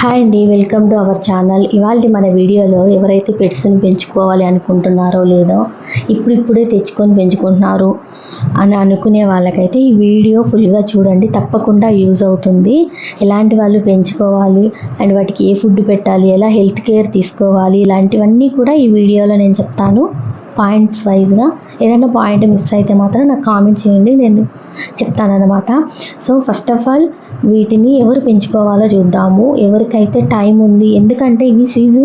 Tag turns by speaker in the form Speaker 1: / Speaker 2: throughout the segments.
Speaker 1: Hi అండి, welcome to our channel. ఇవాళ మన వీడియోలో ఎవరైతే పెట్స్ని పెంచుకోవాలి అనుకుంటున్నారో లేదో ఇప్పుడిప్పుడే తెచ్చుకొని పెంచుకుంటున్నారు అని అనుకునే వాళ్ళకైతే ఈ వీడియో ఫుల్గా చూడండి, తప్పకుండా యూజ్ అవుతుంది. ఎలాంటి వాళ్ళు పెంచుకోవాలి అండ్ వాటికి ఏ ఫుడ్ పెట్టాలి, ఎలా హెల్త్ కేర్ తీసుకోవాలి, ఇలాంటివన్నీ కూడా ఈ వీడియోలో నేను చెప్తాను పాయింట్స్ వైజ్గా. ఏదైనా పాయింట్ మిస్ అయితే మాత్రం నాకు కామెంట్ చేయండి, నేను చెప్తానన్నమాట. సో ఫస్ట్ ఆఫ్ ఆల్ వీటిని ఎవరు పెంచుకోవాలో చూద్దాము. ఎవరికైతే టైం ఉంది, ఎందుకంటే ఇవి సీజు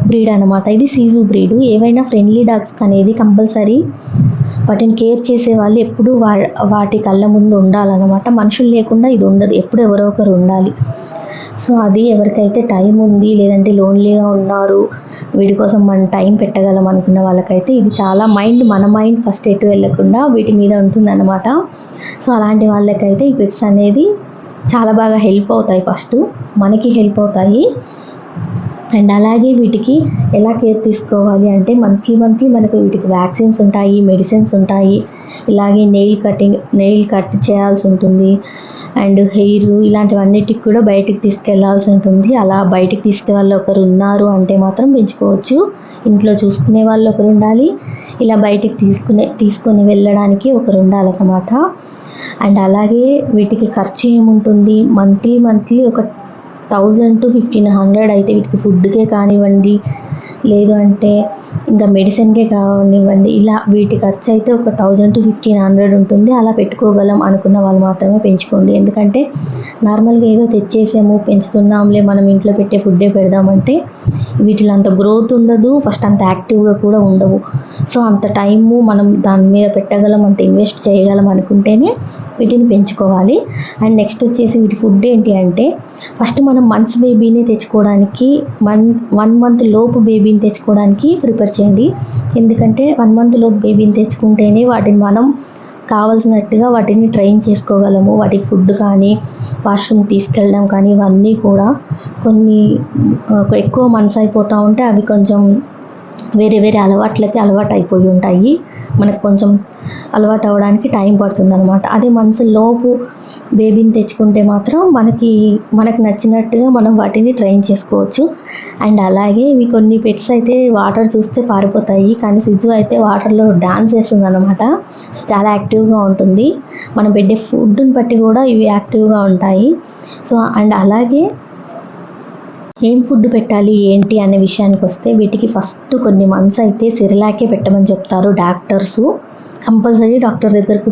Speaker 1: బ్రీడ్ అనమాట. ఇది సీజు బ్రీడ్. ఏవైనా ఫ్రెండ్లీ డాగ్స్ అనేది కంపల్సరీ వాటిని కేర్ చేసే వాళ్ళు ఎప్పుడు వాటి కళ్ళ ముందు ఉండాలన్నమాట. మనుషులు లేకుండా ఇది ఉండదు, ఎప్పుడు ఎవరో ఒకరు ఉండాలి. సో అది ఎవరికైతే టైం ఉంది, లేదంటే లోన్లీగా ఉన్నారు, వీటి కోసం మనం టైం పెట్టగలం అనుకున్న వాళ్ళకైతే ఇది చాలా మన మైండ్ ఫస్ట్ ఎటు వెళ్ళకుండా వీటి మీద ఉంటుందన్నమాట. సో అలాంటి వాళ్ళకైతే ఈ పెట్స్ అనేది చాలా బాగా హెల్ప్ అవుతాయి. ఫస్ట్ మనకి హెల్ప్ అవుతాయి. అండ్ అలాగే వీటికి ఎలా కేర్ తీసుకోవాలి అంటే మంత్లీ మనకు వీటికి వ్యాక్సిన్స్ ఉంటాయి, మెడిసిన్స్ ఉంటాయి. ఇలాగే నెయిల్ కట్ చేయాల్సి ఉంటుంది. అండ్ హెయిర్ ఇలాంటివన్నిటికి కూడా బయటికి తీసుకెళ్లాల్సి ఉంటుంది. అలా బయటికి తీసుకెళ్ళి ఒకరు ఉన్నారు అంటే మాత్రం పెంచుకోవచ్చు. ఇంట్లో చూసుకునే వాళ్ళు ఒకరు ఉండాలి, ఇలా బయటికి తీసుకొని వెళ్ళడానికి ఒకరు ఉండాలన్నమాట. అండ్ అలాగే వీటికి ఖర్చు ఏముంటుంది, మంత్లీ ఒక 1000 to 1500 అయితే వీటికి ఫుడ్కే కానివ్వండి, లేదు అంటే ఇంకా మెడిసిన్కే కానివ్వండి, ఇలా వీటి ఖర్చు అయితే ఒక 1000 to 1500 ఉంటుంది. అలా పెట్టుకోగలం అనుకున్న వాళ్ళు మాత్రమే పెంచుకోండి. ఎందుకంటే నార్మల్గా ఏదో తెచ్చేసాము పెంచుతున్నాంలే, మనం ఇంట్లో పెట్టే ఫుడ్డే పెడదామంటే వీటిలో అంత గ్రోత్ ఉండదు, ఫస్ట్ అంత యాక్టివ్గా కూడా ఉండవు. సో అంత టైము మనం దాని మీద పెట్టగలం, అంత ఇన్వెస్ట్ చేయగలం అనుకుంటేనే వీటిని పెంచుకోవాలి. అండ్ నెక్స్ట్ వచ్చేసి వీటి ఫుడ్ ఏంటి అంటే, ఫస్ట్ మనం మంత్స్ బేబీని తెచ్చుకోవడానికి 1 month లోపు బేబీని తెచ్చుకోవడానికి ప్రిపేర్ చేయండి. ఎందుకంటే 1 month లోపు బేబీని తెచ్చుకుంటేనే వాటిని మనం కావాల్సినట్టుగా వాటిని ట్రైన్ చేసుకోగలము. వాటికి ఫుడ్ కానీ, వాష్రూమ్ తీసుకెళ్ళడం కానీ, ఇవన్నీ కూడా కొన్ని ఎక్కువ మంత్స్ అయిపోతూ ఉంటే అవి కొంచెం వేరే అలవాటు అయిపోయి ఉంటాయి. మనకు కొంచెం అలవాటు అవ్వడానికి టైం పడుతుంది అనమాట. అదే మంత్స్ లోపు బేబీని తెచ్చుకుంటే మాత్రం మనకు నచ్చినట్టుగా మనం వాటిని ట్రైన్ చేసుకోవచ్చు. అండ్ అలాగే ఇవి కొన్ని పెట్స్ అయితే వాటర్ చూస్తే పారిపోతాయి, కానీ సిజ్జు అయితే వాటర్లో డాన్స్ వేస్తుంది అనమాట. చాలా యాక్టివ్గా ఉంటుంది. మనం పెట్టే ఫుడ్ని బట్టి కూడా ఇవి యాక్టివ్గా ఉంటాయి. సో అండ్ అలాగే ఏం ఫుడ్ పెట్టాలి ఏంటి అనే విషయానికి వస్తే, వీటికి ఫస్ట్ కొన్ని మంత్స్ అయితే సెరిలాకే పెట్టమని చెప్తారు డాక్టర్సు. కంపల్సరీ డాక్టర్ దగ్గరకు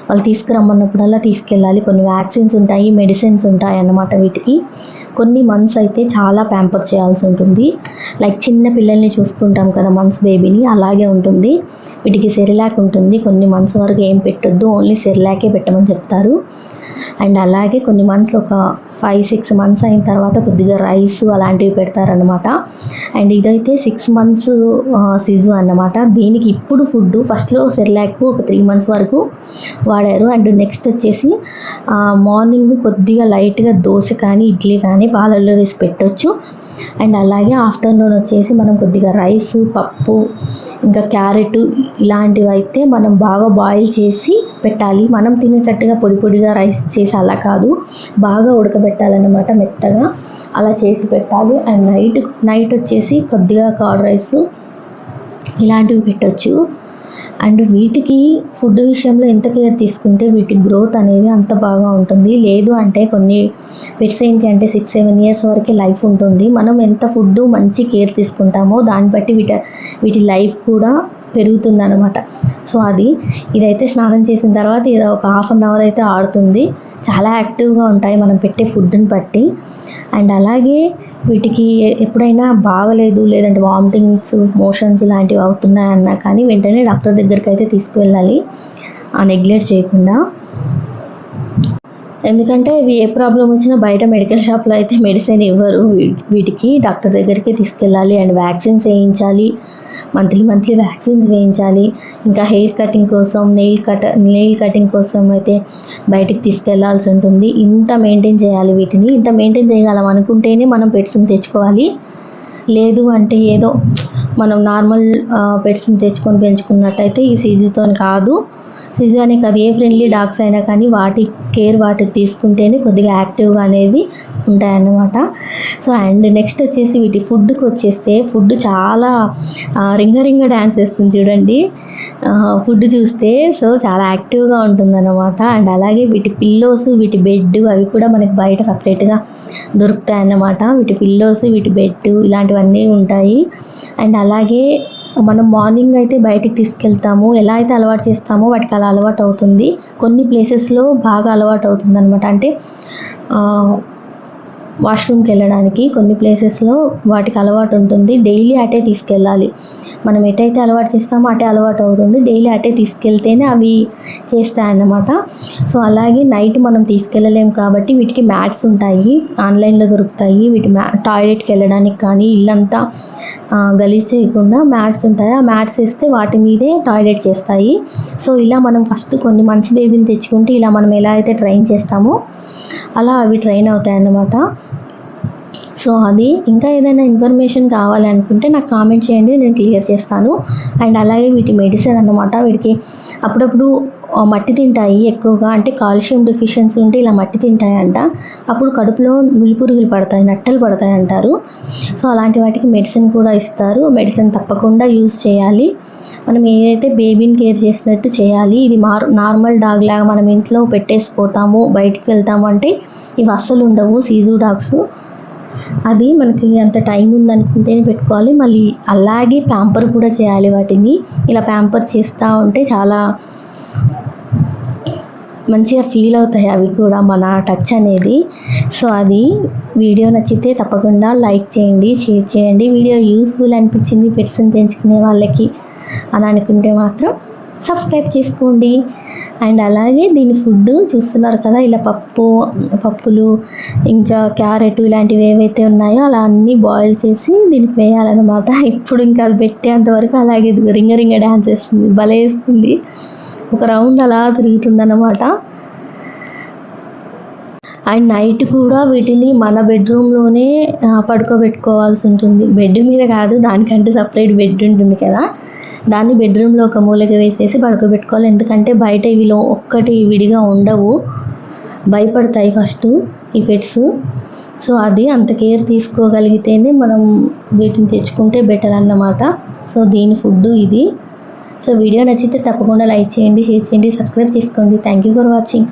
Speaker 1: వాళ్ళు తీసుకురమ్మన్నప్పుడల్లా తీసుకెళ్ళాలి. కొన్ని వ్యాక్సిన్స్ ఉంటాయి, మెడిసిన్స్ ఉంటాయి అన్నమాట. వీటికి కొన్ని మంత్స్ అయితే చాలా ప్యాంపర్ చేయాల్సి ఉంటుంది. లైక్ చిన్న పిల్లల్ని చూసుకుంటాం కదా మంత్స్ బేబీని, అలాగే ఉంటుంది. వీటికి సెరిలాక్ ఉంటుంది. కొన్ని మంత్స్ వరకు ఏం పెట్టొద్దు, ఓన్లీ సెరిలాకే పెట్టమని చెప్తారు. అండ్ అలాగే కొన్ని మంత్స్ ఒక 5-6 months అయిన తర్వాత కొద్దిగా రైస్ అలాంటివి పెడతారనమాట. అండ్ ఇదైతే 6 months సిజు అన్నమాట. దీనికి ఇప్పుడు ఫుడ్ ఫస్ట్లో సెర్లాక్ ఒక 3 months వరకు వాడారు. అండ్ నెక్స్ట్ వచ్చేసి మార్నింగ్ కొద్దిగా లైట్గా దోశ కానీ ఇడ్లీ కానీ పాలల్లో వేసి పెట్టొచ్చు. అండ్ అలాగే ఆఫ్టర్నూన్ వచ్చేసి మనం కొద్దిగా రైస్, పప్పు, ఇంకా క్యారెట్ ఇలాంటివి అయితే మనం బాగా బాయిల్ చేసి పెట్టాలి. మనం తినేటట్టుగా పొడిగా రైస్ చేసి అలా కాదు, బాగా ఉడకబెట్టాలన్నమాట, మెత్తగా అలా చేసి పెట్టాలి. అండ్ నైట్ వచ్చేసి కొద్దిగా కర్డ్ రైస్ ఇలాంటివి పెట్టొచ్చు. అండ్ వీటికి ఫుడ్ విషయంలో ఎంత కేర్ తీసుకుంటే వీటి గ్రోత్ అనేది అంత బాగా ఉంటుంది. లేదు అంటే కొన్ని పెట్స్ ఏంటి అంటే 6-7 years వరకే లైఫ్ ఉంటుంది. మనం ఎంత ఫుడ్ మంచి కేర్ తీసుకుంటామో దాన్ని బట్టి వీటి లైఫ్ కూడా పెరుగుతుంది అనమాట. సో ఇదైతే స్నానం చేసిన తర్వాత ఇది ఒక 1/2 hour అయితే ఆడుతుంది. చాలా యాక్టివ్గా ఉంటాయి మనం పెట్టే ఫుడ్ని బట్టి. అండ్ అలాగే వీటికి ఎప్పుడైనా బాగలేదు, లేదంటే వామిటింగ్స్, మోషన్స్ ఇలాంటివి అవుతున్నాయన్నా కానీ వెంటనే డాక్టర్ దగ్గరికి అయితే తీసుకువెళ్ళాలి, నెగ్లెక్ట్ చేయకుండా. ఎందుకంటే ఇవి ఏ ప్రాబ్లం వచ్చినా బయట మెడికల్ షాప్లో అయితే మెడిసిన్ ఇవ్వరు. వీటికి డాక్టర్ దగ్గరికి తీసుకెళ్ళాలి. అండ్ వ్యాక్సిన్స్ వేయించాలి, మంత్లీ వ్యాక్సిన్స్ వేయించాలి. ఇంకా హెయిర్ కటింగ్ కోసం, నెయిల్ కటింగ్ కోసం అయితే బయటికి తీసుకెళ్లాల్సి ఉంటుంది. ఇంత మెయింటైన్ చేయాలి వీటిని. ఇంత మెయింటైన్ చేయగలం అనుకుంటేనే మనం పెట్స్ని తెచ్చుకోవాలి. లేదు అంటే ఏదో మనం నార్మల్ పెట్స్ని తెచ్చుకొని పెంచుకున్నట్టయితే ఈ సీజుతో కాదు. సిజు అనే కాదు, ఏ ఫ్రెండ్లీ డాగ్స్ అయినా కానీ వాటి కేర్ వాటికి తీసుకుంటేనే కొద్దిగా యాక్టివ్గా అనేది ఉంటాయన్నమాట. సో అండ్ నెక్స్ట్ వచ్చేసి వీటి ఫుడ్కి వచ్చేస్తే ఫుడ్ చాలా రింగ డ్యాన్స్ వేస్తుంది చూడండి ఫుడ్ చూస్తే. సో చాలా యాక్టివ్గా ఉంటుందన్నమాట. అండ్ అలాగే వీటి పిల్లోస్, వీటి బెడ్ అవి కూడా మనకి బయట సపరేట్గా దొరుకుతాయి అన్నమాట. వీటి పిల్లోస్, వీటి బెడ్ ఇలాంటివన్నీ ఉంటాయి. అండ్ అలాగే మనం మార్నింగ్ అయితే బయటికి తీసుకెళ్తాము, ఎలా అయితే అలవాటు చేస్తామో వాటికి అలా అలవాటు అవుతుంది. కొన్ని ప్లేసెస్లో బాగా అలవాటు అవుతుంది అనమాట. అంటే వాష్రూమ్కి వెళ్ళడానికి కొన్ని ప్లేసెస్లో వాటికి అలవాటు ఉంటుంది. డైలీ అటే తీసుకెళ్ళాలి. మనం ఎటైతే అలవాటు చేస్తామో అటే అలవాటు అవుతుంది. డైలీ అటే తీసుకెళ్తేనే అవి చేస్తాయన్నమాట. సో అలాగే నైట్ మనం తీసుకెళ్ళలేము కాబట్టి వీటికి మ్యాట్స్ ఉంటాయి, ఆన్లైన్లో దొరుకుతాయి. వీటి టాయిలెట్కి వెళ్ళడానికి కానీ ఇల్లంతా గలీజ్ చేయకుండా మ్యాట్స్ ఉంటాయి. ఆ మ్యాట్స్ వేస్తే వాటి మీదే టాయిలెట్ చేస్తాయి. సో ఇలా మనం ఫస్ట్ కొన్ని మంచి బేబీని తెచ్చుకుంటే ఇలా మనం ఎలా అయితే ట్రైన్ చేస్తామో అలా అవి ట్రైన్ అవుతాయి అన్నమాట. సో అది ఇంకా ఏదైనా ఇన్ఫర్మేషన్ కావాలి అనుకుంటే నాకు కామెంట్ చేయండి, నేను క్లియర్ చేస్తాను. అండ్ అలాగే వీటి మెడిసిన్ అన్నమాట. వీటికి అప్పుడప్పుడు మట్టి తింటాయి ఎక్కువగా, అంటే కాల్షియం డెఫిషియన్సీ ఉంటే ఇలా మట్టి తింటాయంట. అప్పుడు కడుపులో నులిపురుగులు పడతాయి, నట్టలు పడతాయి అంటారు. సో అలాంటి వాటికి మెడిసిన్ కూడా ఇస్తారు. మెడిసిన్ తప్పకుండా యూజ్ చేయాలి. మనం ఏదైతే బేబీని కేర్ చేసినట్టు చేయాలి. ఇది నార్మల్ డాగ్ లాగా మనం ఇంట్లో పెట్టేసిపోతాము, బయటికి వెళ్తాము అంటే ఇవి అస్సలు ఉండవు సీజు డాగ్స్. అది మనకి అంత టైం ఉందనుకుంటేనే పెట్టుకోవాలి. మళ్ళీ అలాగే ప్యాంపర్ కూడా చేయాలి వాటిని. ఇలా ప్యాంపర్ చేస్తూ ఉంటే చాలా మంచిగా ఫీల్ అవుతాయి అవి కూడా, మన టచ్ అనేది. సో అది వీడియో నచ్చితే తప్పకుండా లైక్ చేయండి, షేర్ చేయండి. వీడియో యూస్ఫుల్ అనిపించింది పెట్స్ని పెంచుకునే వాళ్ళకి అని అనుకుంటే మాత్రం సబ్స్క్రైబ్ చేసుకోండి. అండ్ అలాగే దీని ఫుడ్ చూస్తున్నారు కదా, ఇలా పప్పులు ఇంకా క్యారెట్ ఇలాంటివి ఏవైతే ఉన్నాయో అలా అన్నీ బాయిల్ చేసి దీనికి వేయాలన్నమాట. ఇప్పుడు ఇంకా అది పెట్టేంతవరకు అలాగే రింగ డ్యాన్స్ వేస్తుంది, భలే వేస్తుంది. ఒక రౌండ్ అలా తిరుగుతుందన్నమాట. అండ్ నైట్ కూడా వీటిని మన బెడ్రూమ్లోనే పడుకోబెట్టుకోవాల్సి ఉంటుంది. బెడ్ మీద కాదు, దానికంటే సపరేట్ బెడ్ ఉంటుంది కదా, దాన్ని బెడ్రూమ్లో ఒక మూలకి వేసేసి పడుకోబెట్టుకోవాలి. ఎందుకంటే బయట ఇవిలో ఒక్కటి విడిగా ఉండవు, భయపడతాయి ఫస్ట్ ఈ పెట్స్. సో అది అంత కేర్ తీసుకోగలిగితేనే మనం వీటిని తెచ్చుకుంటే బెటర్ అన్నమాట. సో దీని ఫుడ్ ఇది. సో వీడియో నచ్చితే తప్పకుండా లైక్ చేయండి, షేర్ చేయండి, సబ్స్క్రైబ్ చేసుకోండి. Thank you for watching.